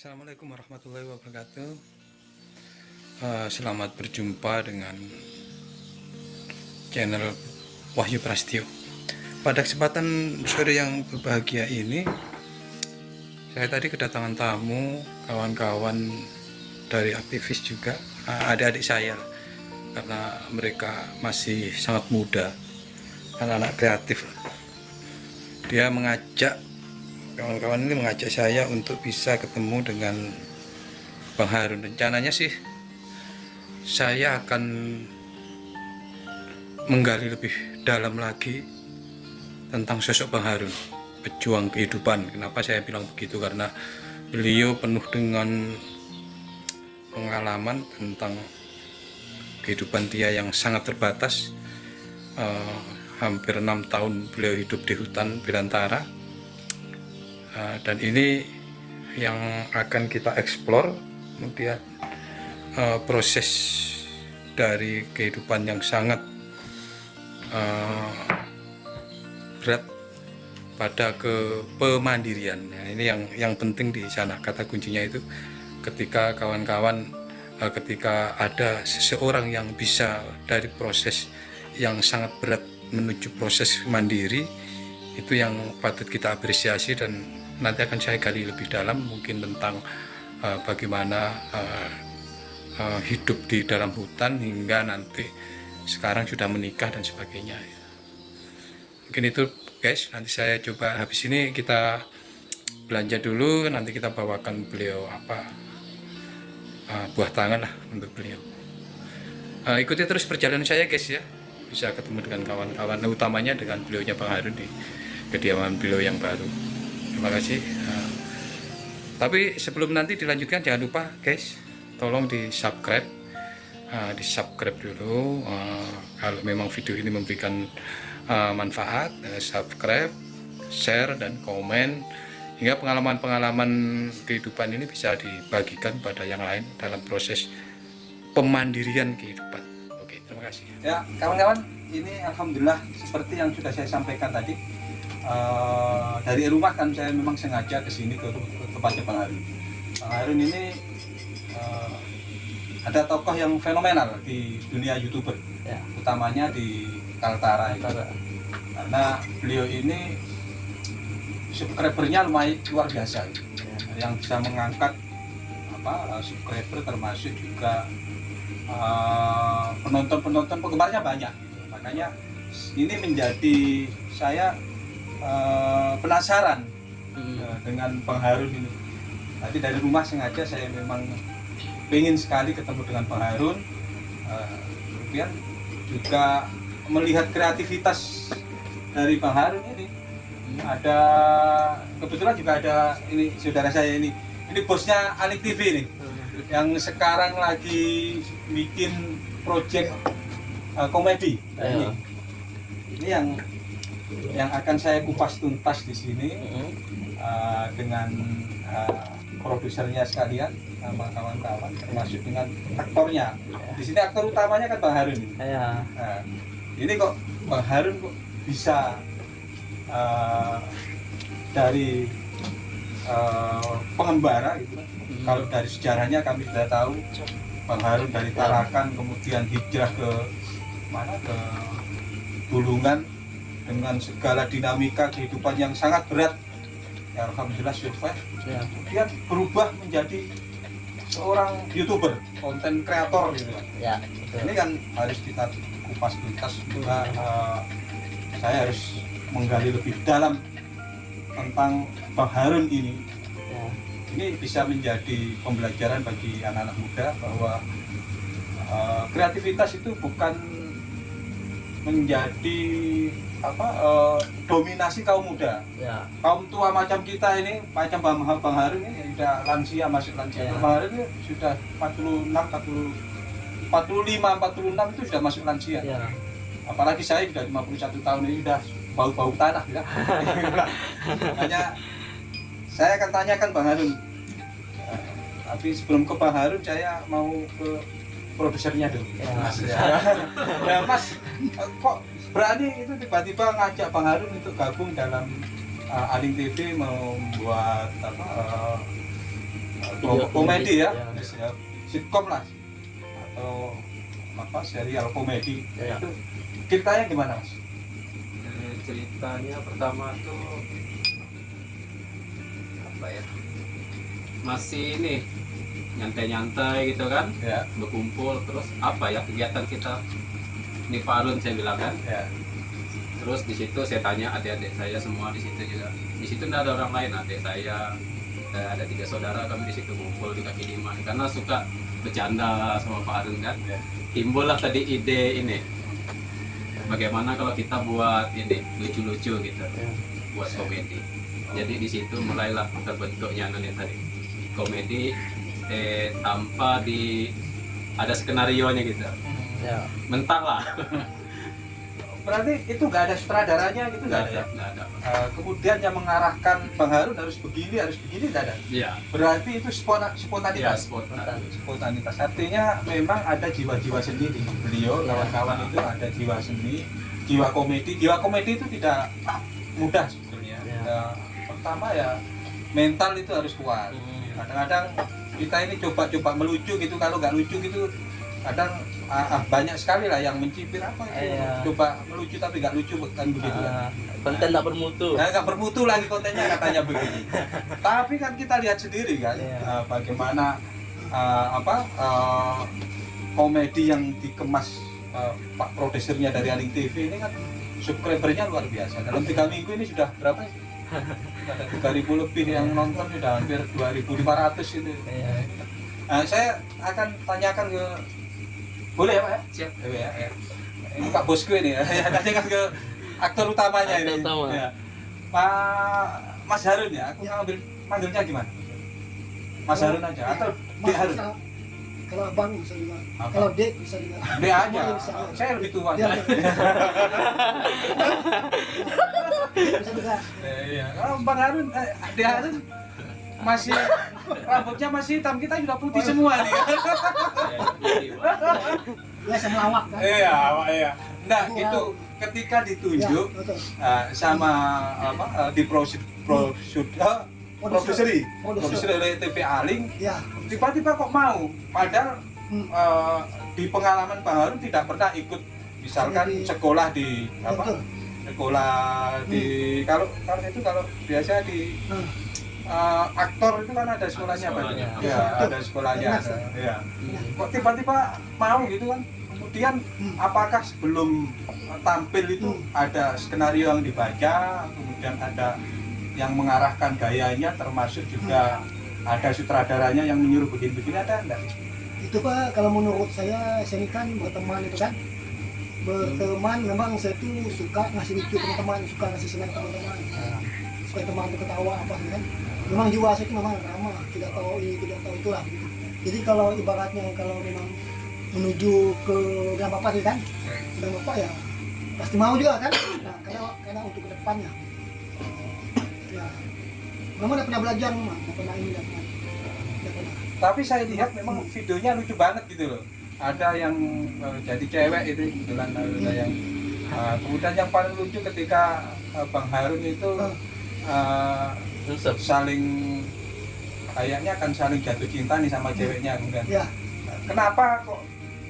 Assalamualaikum warahmatullahi wabarakatuh. Selamat berjumpa dengan channel Wahyu Prastio. Pada kesempatan sore yang berbahagia ini, saya tadi kedatangan tamu, kawan-kawan dari aktivis juga, adik-adik saya, karena mereka masih sangat muda, anak-anak kreatif. Dia mengajak kawan-kawan ini mengajak saya untuk bisa ketemu dengan Bang Harun. Rencananya sih saya akan menggali lebih dalam lagi tentang sosok Bang Harun, pejuang kehidupan. Kenapa saya bilang begitu? Karena beliau penuh dengan pengalaman tentang kehidupan dia yang sangat terbatas. Hampir 6 tahun beliau hidup di hutan belantara. Dan ini yang akan kita eksplor, kemudian proses dari kehidupan yang sangat berat pada kepemandirian. Ini yang penting di sana, kata kuncinya itu ketika kawan-kawan, ketika ada seseorang yang bisa dari proses yang sangat berat menuju proses mandiri, itu yang patut kita apresiasi. Dan nanti akan saya gali lebih dalam mungkin tentang bagaimana hidup di dalam hutan hingga nanti sekarang sudah menikah dan sebagainya. Mungkin itu guys, nanti saya coba habis ini kita belanja dulu, nanti kita bawakan beliau buah tangan lah untuk beliau. Ikuti terus perjalanan saya guys ya, bisa ketemu dengan kawan-kawan, utamanya dengan beliaunya Bang Harun di kediaman beliau yang baru. Terima kasih. Tapi sebelum nanti dilanjutkan, jangan lupa guys, tolong di subscribe dulu. Kalau memang video ini memberikan manfaat, subscribe, share dan komen, hingga pengalaman-pengalaman kehidupan ini bisa dibagikan pada yang lain dalam proses pemandirian kehidupan. Oke, terima kasih. Ya kawan-kawan, ini alhamdulillah seperti yang sudah saya sampaikan tadi, dari rumah kan saya memang sengaja ke sini ke tempatnya Bang Harun. Bang Harun ini ada tokoh yang fenomenal di dunia YouTuber, ya, utamanya di Kaltara itu. Karena beliau ini subscribernya lumayan luar biasa, ya, yang bisa mengangkat subscriber, termasuk juga penonton penggemarnya banyak. Makanya ini menjadi saya penasaran dengan Bang Harun ini. Tadi dari rumah sengaja saya memang ingin sekali ketemu dengan Bang Harun, kemudian juga melihat kreativitas dari Bang Harun ini. Ada kebetulan juga ada ini saudara saya ini bosnya Alik TV nih, yang sekarang lagi bikin project komedi. Ini yang akan saya kupas tuntas di sini dengan produsernya sekalian sama kawan-kawan, termasuk dengan aktornya. Di sini aktor utamanya kan Bang Harun ini. Nah, ini kok Bang Harun kok bisa dari pengembara gitu. Kalau dari sejarahnya kami sudah tahu Bang Harun dari Tarakan kemudian hijrah ke mana, ke Bulungan dengan segala dinamika kehidupan yang sangat berat, ya alhamdulillah survive, ya. Kemudian berubah menjadi seorang YouTuber, konten kreator gitu ya. Ini kan harus kita kupas tuntas, juga saya harus menggali lebih dalam tentang Bang Harun ini. Ini bisa menjadi pembelajaran bagi anak-anak muda bahwa kreativitas itu bukan menjadi dominasi kaum muda, ya. Kaum tua macam kita ini, macam Bang Harun ini sudah lansia, masuk lansia, ya. Bang Harun ini sudah 46 itu sudah masuk lansia, ya. Apalagi saya sudah 51 tahun ini sudah bau-bau tanah ya. Makanya saya akan tanyakan Bang Harun, tapi sebelum ke Bang Harun saya mau ke produsernya dulu, ya. Mas, ya. Ya, Mas, kok berani itu tiba-tiba ngajak Bang Harun untuk gabung dalam Aling TV membuat kelompok komedi ya, Ya. sitkom lah atau apa serial komedi. Ya. Itu ceritanya gimana Mas? Ceritanya pertama tuh apa ya, masih ini nyantai-nyantai gitu kan, Ya, berkumpul terus apa ya kegiatan kita ini Pak Arun saya bilang kan. ya. Terus di situ saya tanya adik-adik saya semua di situ juga. Di situ tidak ada orang lain, adik saya ada 3 saudara kami di situ ngumpul di kaki lima karena suka bercanda sama Pak Arun kan. Ya. Timbullah tadi ide ini. Bagaimana kalau kita buat ini lucu-lucu gitu, buat komedi. Jadi di situ mulailah terbentuknya nanti tadi komedi tanpa ada skenario nya gitu. Ya. Mentah lah. Berarti itu nggak ada sutradaranya gitu, nggak ada ya? Nggak ada. Kemudian yang mengarahkan Bang Harun harus begini nggak ada. Iya. Berarti itu Iya, spontanitas. spontan. Spontanitas artinya memang ada jiwa-jiwa seni di beliau, kawan-kawan itu ada jiwa seni, jiwa komedi. Jiwa komedi itu tidak mudah sebetulnya. Ya. Pertama ya mental itu harus kuat. Kadang-kadang kita ini coba-coba melucu gitu, kalau nggak lucu gitu kadang banyak sekali lah yang mencibir apa itu Iya. coba melucu tapi nggak lucu kan begitu kan. Konten tak bermutu. Nah, nggak bermutu lagi kontennya katanya begitu. Tapi kan kita lihat sendiri kan Iya. bagaimana komedi yang dikemas Pak produsernya dari Aling TV ini kan subscribernya luar biasa. Dalam 3 minggu ini sudah berapa sih? Ada 3.000 lebih yang nonton, sudah hampir 2.500 itu. Iya. Nah, saya akan tanyakan ke, boleh ya Pak ya? Siap. Boleh ya. Ini Pak bosku ini ya. Tanyakan ke aktor utamanya ini. Aktor utama. Ya. Pak Mas Harun ya. Aku manggilnya gimana? Mas Harun aja atau Dek Harun? Kalau abang bisa juga, Abang. kalau dek bisa juga. Dek aja. Bisa. Saya lebih tua. Dia bisa juga. Iya. Kalau Bang Harun, Dek Harun masih rambutnya masih hitam, kita sudah putih semua nih. Biasa melawak kan. Iya, iya. Nah, itu ketika ditunjuk Ya, betul. sama di produseri oleh TV Aling, Ya, tiba-tiba kok mau, padahal Hmm. di pengalaman Bang Harun tidak pernah ikut misalkan Di- sekolah di betul. sekolah di kalau biasa di Hmm. aktor itu kan ada sekolahnya Pak. sekolahnya. Ya, ada sekolahnya. Jelas, ya. Ya. Kok tiba-tiba mau gitu kan? Kemudian apakah sebelum tampil itu ada skenario yang dibaca, kemudian ada yang mengarahkan gayanya, termasuk juga ada sutradaranya yang menyuruh begini-begini, ada enggak? Itu Pak, kalau menurut saya ini kan berteman itu kan. Berteman memang saya tuh suka ngasih lucu teman-teman, suka ngasih senang teman-teman. Supaya teman itu ketawa apa gitu kan. Memang jiwa saya itu memang ramah, tidak tahu ini, tidak tahu itulah gitu. Jadi kalau ibaratnya kalau memang menuju ke dengan bapak sih kan, dengan bapak ya pasti mau juga kan. Nah, karena untuk kedepannya, ya, memang udah pernah belajar, memang udah pernah ini, udah pernah. Tapi saya lihat memang videonya lucu banget gitu loh. Ada yang jadi cewek itu kebetulan ada yang kemudian yang paling lucu ketika Bang Harun itu Nusep. saling kayaknya akan saling jatuh cinta nih sama ceweknya kemudian. Ya, Kenapa kok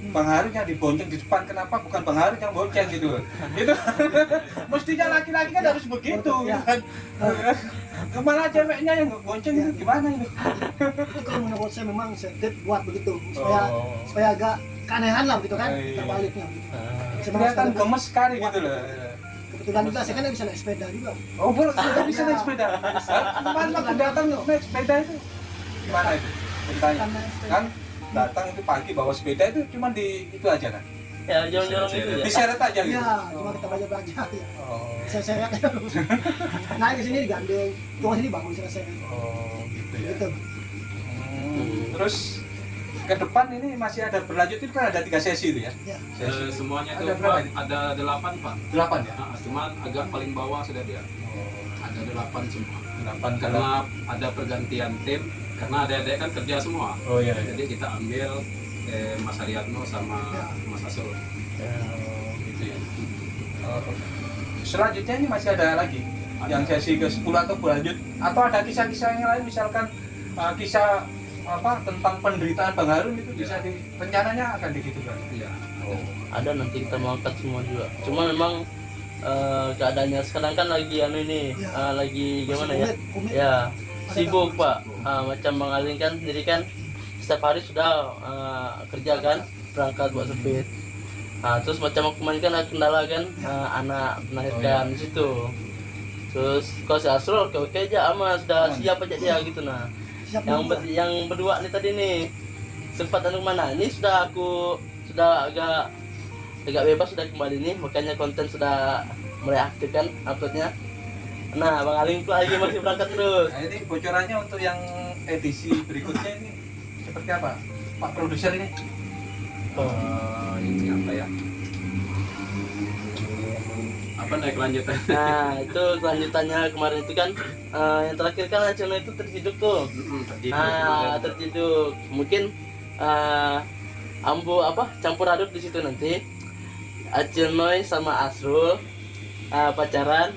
Bang Harun yang dibonceng di depan, kenapa bukan Bang Harun yang bonceng gitu loh. Itu mestinya laki-laki kan harus begitu Ya. kan. Kemana ceweknya yang bonceng itu gimana itu? itu kalau menurut saya memang saya buat begitu supaya agak keanehan lah gitu kan, Iya. terbaliknya. Saya Kelihatan memang gemes sekali gitu loh. kebetulan juga saya kan bisa naik sepeda juga. Oh, boleh sudah bisa naik sepeda. Kemarin waktu datang naik sepeda itu gimana itu? Ceritanya kan datang itu pagi bawa sepeda itu cuma di itu aja kan? Ya, jorong-jorong itu ya. Diseret aja gitu. Iya, cuma kita belajar ya. Oh, Saya seret naik ke sini digandeng, tunggu sini bangun selesai. oh gitu ya. Gitu. Terus ke depan ini masih ada berlanjut itu kan ada 3 sesi itu ya? Ya. Sesi. Semuanya Ada itu berapa Pak, ini? ada 8 Pak. 8 ya? Cuman agak paling bawah sudah dia. Ada 8 semua. 8 Karena ada pergantian tim, karena adik-adik kan kerja semua. Oh iya. Iya. Jadi kita ambil Mas Haryatno sama Mas Asrul. Oh, gitu ya. Selanjutnya ini masih ada lagi yang sesi ke-10 atau berlanjut atau ada kisah-kisah yang lain misalkan kisah tentang penderitaan Bang Harun itu bisa rencananya akan digitukan. Iya. Ada nanti kita mau angkat semua juga. Cuma memang keadaannya sekarang kan lagi ini Ya. lagi gimana Masih ya? komit. Ya sibuk Pak. Macam Bang Aling kan sendiri kan setiap hari sudah kerja kan, berangkat buat sepit. Terus macam aku kemarin kan ada kendala kan, anak melahirkan di situ. Terus kalau si Asrul oke aja ama sudah siap aja dia gitu nah. Siap Yang dulu. yang berdua nih tadi nih sempat mana? Ini sudah agak bebas sudah kembali nih, makanya konten sudah mulai aktif kan uploadnya. Nah, Bang Aling pula lagi masih berangkat terus. Nah, ini bocorannya untuk yang edisi berikutnya ini seperti apa, Pak Produser ini? Ini apa ya? Apa naik kelanjutan? Nah, itu kelanjutannya kemarin itu kan yang terakhir kan channel itu terciduk tuh. Terciduk. Mungkin ambo campur aduk di situ nanti. Acil Noy sama Asrul pacaran.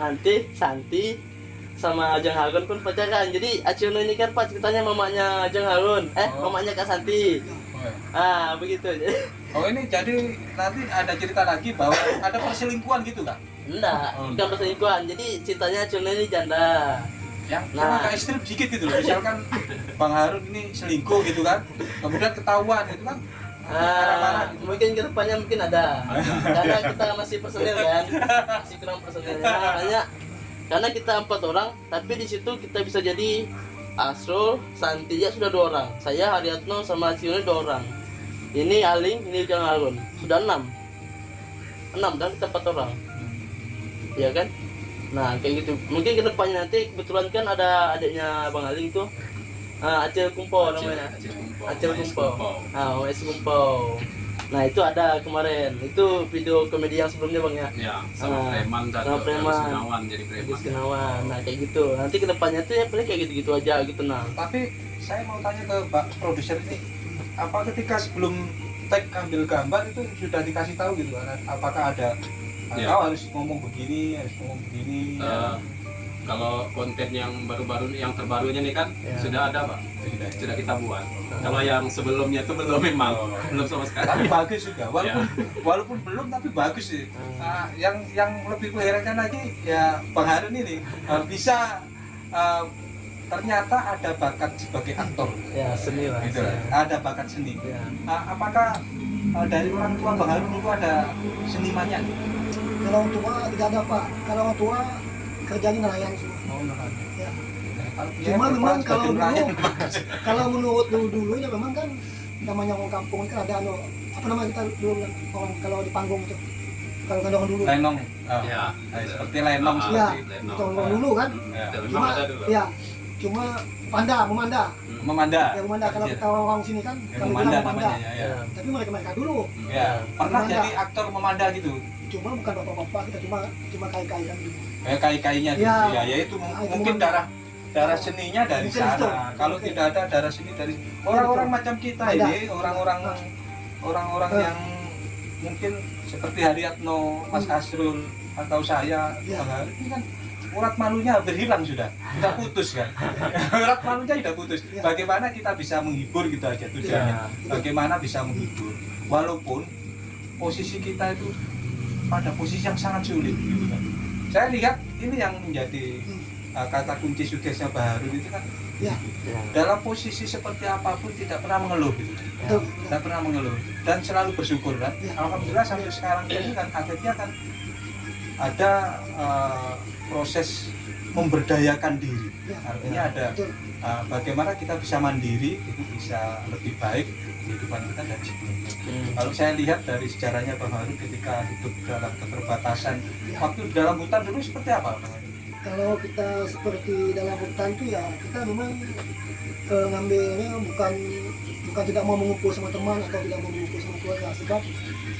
Nanti Santi sama Ajeng Harun pun pacaran. Jadi Acil Noy ini kan Pak ceritanya mamanya Ajeng Harun. Mamanya Kak Santi. Begitu. Oh ini jadi nanti ada cerita lagi bahwa ada perselingkuhan gitu kan? Enggak, bukan perselingkuhan. Jadi ceritanya Acil Noy ini janda. Yang Nah. agak ekstrim sedikit gitu loh. Misalkan Bang Harun ini selingkuh gitu kan, kemudian ketahuan gitu kan. Marah-marah gitu. Mungkin kedepannya mungkin ada karena kita masih personil kan, masih kurang personilnya, makanya karena kita 4 orang tapi di situ kita bisa jadi Asrul, Santi ya sudah 2 orang, saya Haryatno sama Ciuni 2 orang, ini Aling, ini Ujang Harun, sudah 6 dan kita 4 orang ya kan. Nah kayak gitu, mungkin kedepannya nanti kebetulan kan ada adiknya Bang Aling tuh, Acil Kumpo namanya. Acil Kumpo. OS Kumpo. Nah itu ada kemarin, itu video komedi yang sebelumnya Bang ya. Ya, sama preman sama preman. Kenawan jadi Agus preman. Kenawan. Nah kayak gitu. Nanti kedepannya tuh ya paling kayak gitu-gitu aja gitu nah. Tapi saya mau tanya ke Pak Produser ini, apa ketika sebelum tag ambil gambar itu sudah dikasih tahu gitu kan? Apakah ada Ya. kau harus ngomong begini, harus ngomong begini? Kalau konten yang baru-baru yang terbarunya nih kan Ya. sudah ada Pak, sudah kita buat. Kalau yang sebelumnya itu belum memang belum sama sekali. Tapi bagus juga, walaupun belum tapi bagus sih. Nah, yang lebih mengherankan lagi ya Bang Harun ini bisa ternyata ada bakat sebagai aktor, Ya seni lah. gitu lah. Ada bakat seni. Ya. Apakah dari orang tua Bang Harun itu ada senimannya? Kalau orang tua tidak ada Pak. Kalau orang tua kerjanya nelayan semua. Oh, Ya. ya, Cuma memang sebagai kalau nelayan. kalau menurut dulunya memang kan namanya orang kampung kan ada apa namanya kita dulu bilang, orang kalau di panggung tuh kalau orang dulu Lenong, Ya. seperti lenong ya seperti Lenong. itu orang dulu kan ya. Memang ada dulu. ya cuma memanda Memanda. ya memanda kalau kita orang sini kan Ya, kalau memanda bilang memanda namanya ya. tapi mereka dulu Ya, pernah Memanda. jadi aktor memanda gitu. cuma bukan bapak-bapak kita cuma kai-kai kan gitu. Kayak kai-kainya gitu. Ya. Ya itu Ah, itu mungkin memanda. darah seninya dari Mungkin itu. sana. Kalau Mungkin. tidak ada darah seni dari orang-orang Betul. macam kita Ada. ini, orang-orang yang mungkin seperti Haryatno, Mas Asrul atau saya, Ya. Bang Harun, ini kan urat malunya hampir hilang sudah putus kan. Urat malunya sudah putus. Ya. Bagaimana kita bisa menghibur gitu aja tujuannya. Ya. Bagaimana bisa menghibur walaupun posisi kita itu pada posisi yang sangat sulit gitu kan. Saya lihat ini yang menjadi kata kunci suksesnya Bang Harun itu kan ya Ya. dalam posisi seperti apapun tidak pernah mengeluh gitu. betul Tidak pernah mengeluh dan selalu bersyukur kan. Ya. Alhamdulillah sampai sekarang ini kan akhirnya kan ada proses memberdayakan diri. Ya. Artinya ada betul bagaimana kita bisa mandiri, itu bisa lebih baik kehidupan kita dari sebelumnya. Kalau saya lihat dari sejarahnya Bang Harun ketika hidup dalam keterbatasan, waktu di dalam hutan dulu seperti apa Bang Harun? kalau kita seperti dalam hutan tuh ya kita memang ngambilnya bukan tidak mau mengumpul sama teman atau tidak mau mengumpul sama keluarga sebab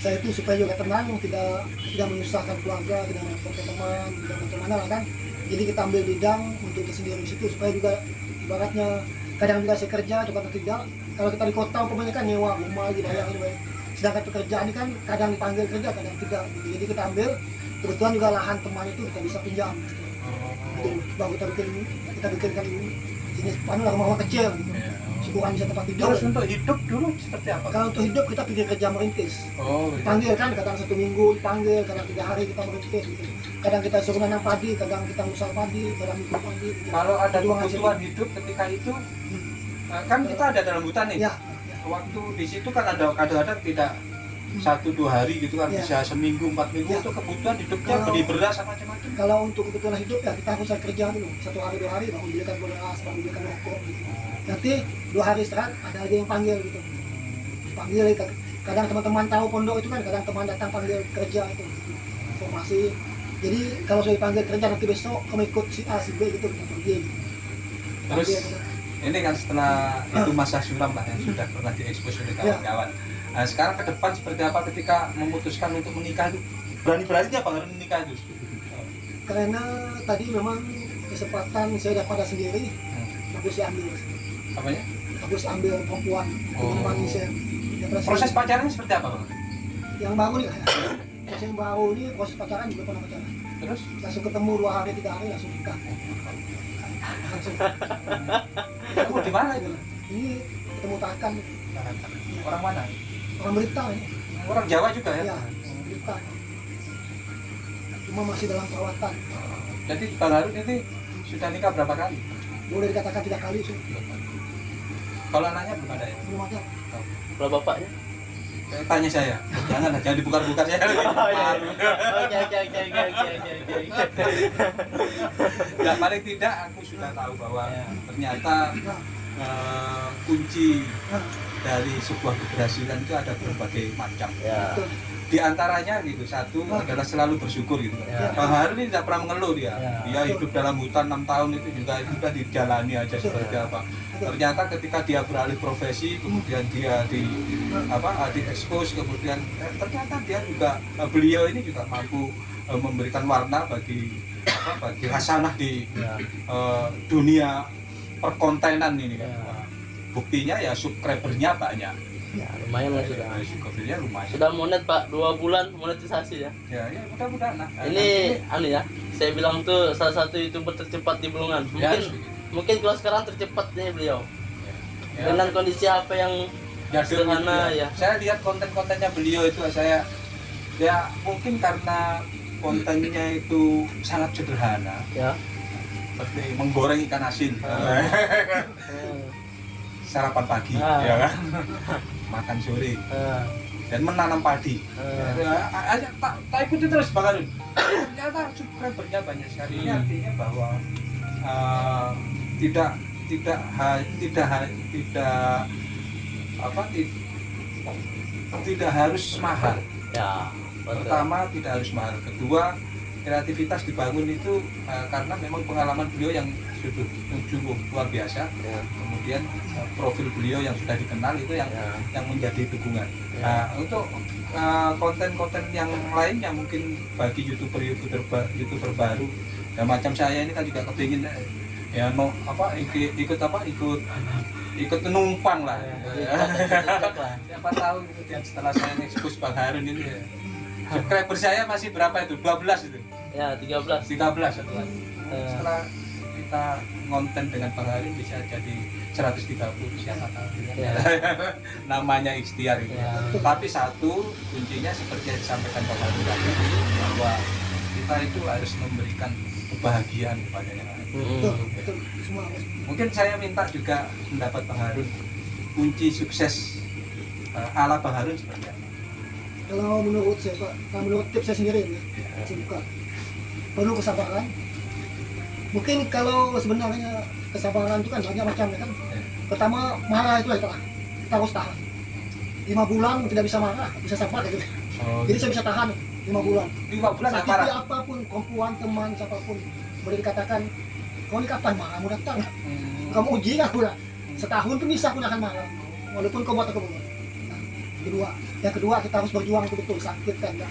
saya itu supaya juga tenang tidak menyusahkan keluarga, tidak merepotkan teman, tidak macam-mana lah kan. Jadi kita ambil bidang untuk kita sendiri di situ supaya juga ibaratnya kadang juga saya kerja atau kadang tidak. Kalau kita di kota umpamanya kan nyewa rumah dibayar ini. Sedangkan pekerjaan ini kan kadang dipanggil kerja, kadang tidak. Jadi kita ambil kebetulan juga lahan teman itu kita bisa pinjam. Gitu. Baru kita bikinkan jenis rumah kecil gitu. syukuran bisa tempat tidur. Terus untuk hidup dulu seperti apa? Kalau untuk hidup kita pergi kerja merintis. Oh, Dipanggil kan, kadang 1 minggu dipanggil, kadang 3 hari kita merintis gitu. Kadang kita suruh nanam padi, kadang kita ngusal padi, kadang mikul padi. kalau ada Perjuangan kebutuhan sendiri. hidup ketika itu kan kita ada dalam hutan nih. Ya, Waktu di situ kan ada kadang-kadang tidak 1-2 hari gitu kan, Ya. bisa seminggu 4 minggu Ya. untuk kebutuhan hidupnya, Kalau- beli beras apa macam-macam. kalau untuk kebutuhan hidup ya kita harus kerja dulu 1 hari 2 hari baru belikan beras, baru belikan rokok gitu. Nanti 2 hari istirahat ada lagi yang panggil gitu. Panggil kadang teman-teman tahu pondok itu kan, kadang teman datang panggil kerja itu informasi. Jadi kalau saya dipanggil kerja nanti besok kamu ikut si A si B gitu kita pergi. Terus Panggil, ini kan setelah itu masa suram lah yang sudah pernah diekspos oleh kawan-kawan. Nah, sekarang ke depan seperti apa ketika memutuskan untuk menikah itu? Berani-beraninya Bang Harun menikah itu? karena tadi memang kesempatan saya dapat sendiri, bagus saya ambil. Apanya? Bagus ambil perempuan teman saya. Daripada Proses saya- pacaran seperti apa Bang? yang baru nih proses yang baru ini proses pacaran juga pernah pacaran. Terus? Langsung ketemu 2 hari 3 hari langsung nikah. Langsung. Kamu di mana itu? Ini ketemu Takan, Orang mana? orang Berita ini. Orang Jawa juga ya? Ya, Berita. Cuma masih dalam perawatan. Jadi Bang Harun ini sudah nikah berapa kali? Boleh dikatakan 3 kali sih. Kalau anaknya belum ada ya? Belum ada. Kalau bapaknya? Tanya saya, jangan dibuka-buka saya. Malu. Oke. Ya paling tidak aku sudah tahu bahwa Ya. ternyata kunci Nah, dari sebuah keberhasilan itu ada berbagai macam. Ya. betul. Di antaranya gitu, satu adalah selalu bersyukur gitu. Ya. Bang Harun ini tidak pernah mengeluh dia. Ya. Dia hidup dalam hutan 6 tahun itu juga sudah dijalani aja seperti apa. Ternyata ketika dia beralih profesi, kemudian dia diekspos, kemudian ternyata dia juga beliau ini juga mampu memberikan warna bagi hasanah di Ya. dunia perkontenan ini kan. Ya. Buktinya ya subscribernya banyak. Ya, lumayan lah sudah. Subscribernya lumayan. Sudah monet Pak, 2 bulan monetisasi ya. Ya mudah-mudahan. Nah, Ini anu ya, saya bilang tuh salah satu YouTuber tercepat di Bulungan. Ya, Mungkin kalau sekarang tercepat nih beliau. ya. Dengan kondisi apa yang Jadul sederhana gitu ya. Saya lihat konten-kontennya beliau itu ya mungkin karena kontennya itu sangat sederhana, Ya. seperti menggoreng ikan asin, sarapan pagi, Ah. ya kan, makan sore, dan menanam padi. Hanya tak ikuti terus Bang Harun. Ternyata subscribernya banyak sekali. Ini artinya bahwa tidak harus mahal. Ya. Betul. Pertama tidak harus mahal. Kedua, kreativitas dibangun itu karena memang pengalaman beliau yang cukup luar biasa. Ya. Kemudian profil beliau yang sudah dikenal itu yang menjadi dukungan. Ya. Nah, untuk konten-konten yang lainnya mungkin bagi youtuber baru ya macam saya ini kan juga kepingin ikut numpang lah. Siapa tahu kemudian setelah saya expose Bang Harun ini ya, subscriber saya masih berapa itu? 12 itu. Ya, 13. 13 setelah kita ngonten dengan Bang Harun bisa jadi 130 siapa tahu. Ya. Namanya ikhtiar itu. Ya. Tapi satu kuncinya seperti yang disampaikan Bang Harun tadi bahwa kita itu harus memberikan kebahagiaan kepada yang lain. Betul, betul. Semua harus. Mungkin saya minta juga pendapat Bang Harun, kunci sukses ala Bang Harun seperti apa? Kalau menurut saya Pak, kalau menurut tips saya sendiri ya, saya buka. Perlu kesabaran. Mungkin kalau sebenarnya kesabaran itu kan banyak macam ya kan. Pertama marah itu kita harus tahan. 5 bulan tidak bisa marah, bisa sabar gitu. Jadi saya bisa tahan 5 bulan. 5 bulan nggak marah? Sakiti apapun, perempuan, teman, siapapun, boleh dikatakan, kau ini kapan marah mau datang? Kamu uji kan udah. Setahun pun bisa aku akan marah, walaupun kau buat aku buat. Nah, yang kedua kita harus berjuang betul sakit kan. Ya.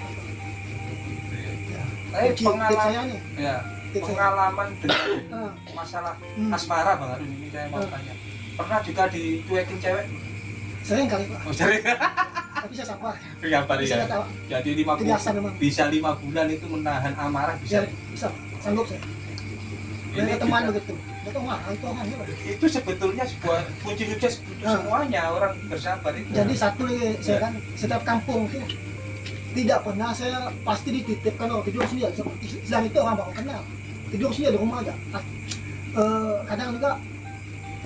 Tapi Tips saya pengalaman, nih. ya, Tips saya. pengalaman dengan Nah, masalah Hmm. asmara Bang Harun ini saya mau tanya. Pernah juga dicuekin cewek? sering kali Pak, Oh, sering. tapi saya sabar. Ya, Pak, Bisa ya. tahu. Jadi 5 Itu biasa memang. bisa 5 bulan itu menahan amarah bisa. Ya, bisa, sanggup saya. Dari teman begitu. Betul mah, itu orangnya. Itu sebetulnya sebuah kunci sukses semuanya orang bersahabat itu. Jadi satu lagi saya kan setiap kampung itu tidak pernah saya pasti dititipkan orang tidur sendiri. Islam itu orang baru kenal tidur sendiri di rumah aja. Kadang juga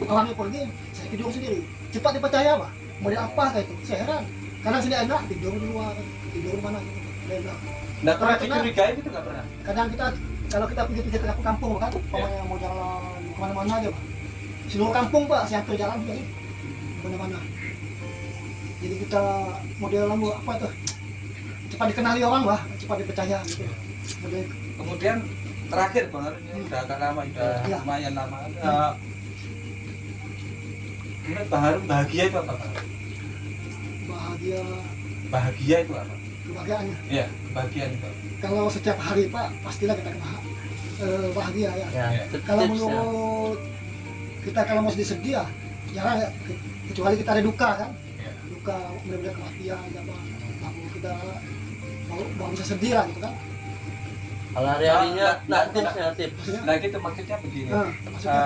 orangnya pergi, saya tidur sendiri. Cepat dipercaya pak. Model apa kayak itu? Saya heran. Kadang sendiri enak tidur di luar, tidur di mana gitu. Nah, pernah dicurigai itu nggak pernah? Kadang kita kalau kita pergi ke kampung kan, pokoknya mau jalan kemana-mana aja pak. Seluruh kampung pak, saya hampir jalan jadi kemana-mana. Jadi kita model apa tuh? Cepat dikenali orang lah, cepat dipercaya gitu. Model. Kemudian terakhir Bang Harun ini udah agak lama, udah Ya. lumayan lama. Menurut Bang Harun bahagia itu apa Bang? Bahagia, Bahagia itu apa? kebahagiaannya. Iya, kebahagiaan itu. Kalau setiap hari pak, pastilah kita bahagia ya. Ya, Ya. Kalau tips ya. menurut kita kalau mau sedih sedih ya, jarang ya. Kecuali kita ada duka kan, Iya. duka benar-benar kematian, apa, baru kita baru bisa sedih lah gitu kan. Kalau hari-harinya Nah, tips. Maksudnya, Nah, gitu maksudnya begini. maksudnya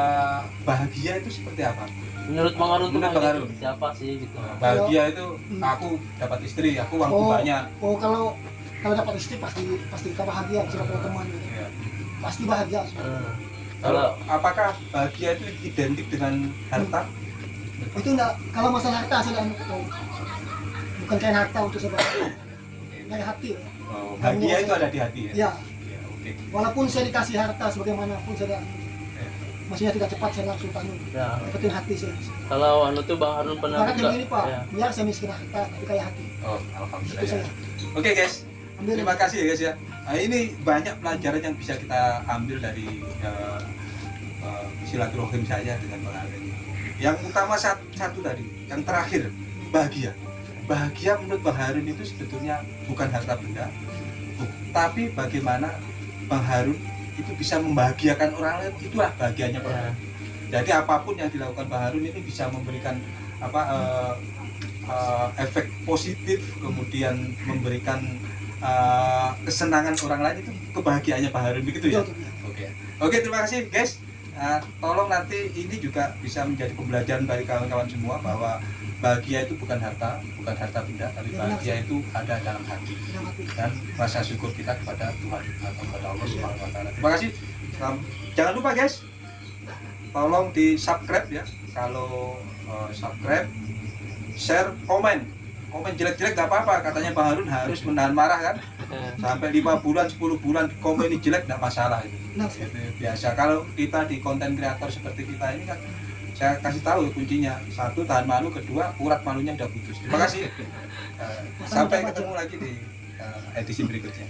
Bahagia itu seperti apa? Menurut Bang Harun tuh Menurut Bang Harun. siapa sih gitu? Bahagia itu aku dapat istri, aku uangku banyak. kalau dapat istri pasti kita bahagia, bisa dapat teman gitu. Iya. Pasti bahagia. Kalau apakah bahagia itu identik dengan harta? Itu enggak, kalau masalah harta saya enggak tahu. Bukan kayak harta untuk sebenarnya. Kayak hati ya. Oh, bahagia itu ada di hati ya? Ya, Ya, oke. walaupun saya dikasih harta sebagaimanapun saya maksudnya tidak cepat saya langsung tanggung. Ya. Dapetin hati saya. Kalau anu tuh Bang Harun pernah Bahkan buka. jadi ini pak, Ya. biar saya miskin harta tapi kaya hati. Oh, Itu alhamdulillah ya. saya. Oke guys, Ambil terima kasih ya guys ya. Nah, ini banyak pelajaran yang bisa kita ambil dari silaturahim saya dengan Bang Harun. Yang utama satu tadi, yang terakhir bahagia. Bahagia menurut Bang Harun itu sebetulnya bukan harta benda, tapi bagaimana Bang Harun itu bisa membahagiakan orang lain, itulah bahagianya Bang Ya. Harun. Jadi apapun yang dilakukan Bang Harun ini bisa memberikan efek positif, kemudian memberikan kesenangan orang lain, itu kebahagiaannya Pak Harun begitu ya. Oke, terima kasih guys. Tolong nanti ini juga bisa menjadi pembelajaran bagi kawan-kawan semua bahwa bahagia itu bukan harta benda, tapi bahagia itu ada dalam hati dan rasa syukur kita kepada Tuhan atau kepada Allah Subhanahu Wa Taala. Terima kasih. Jangan lupa guys, tolong di subscribe ya. Kalau subscribe, share, komen jelek-jelek gak apa-apa, katanya Pak Harun harus menahan marah kan, sampai 5 bulan 10 bulan komen ini jelek gak masalah itu. Itu biasa. Kalau kita di konten kreator seperti kita ini kan, saya kasih tahu kuncinya, satu tahan malu, kedua urat malunya udah putus. Terima kasih. Sampai ketemu lagi di edisi berikutnya.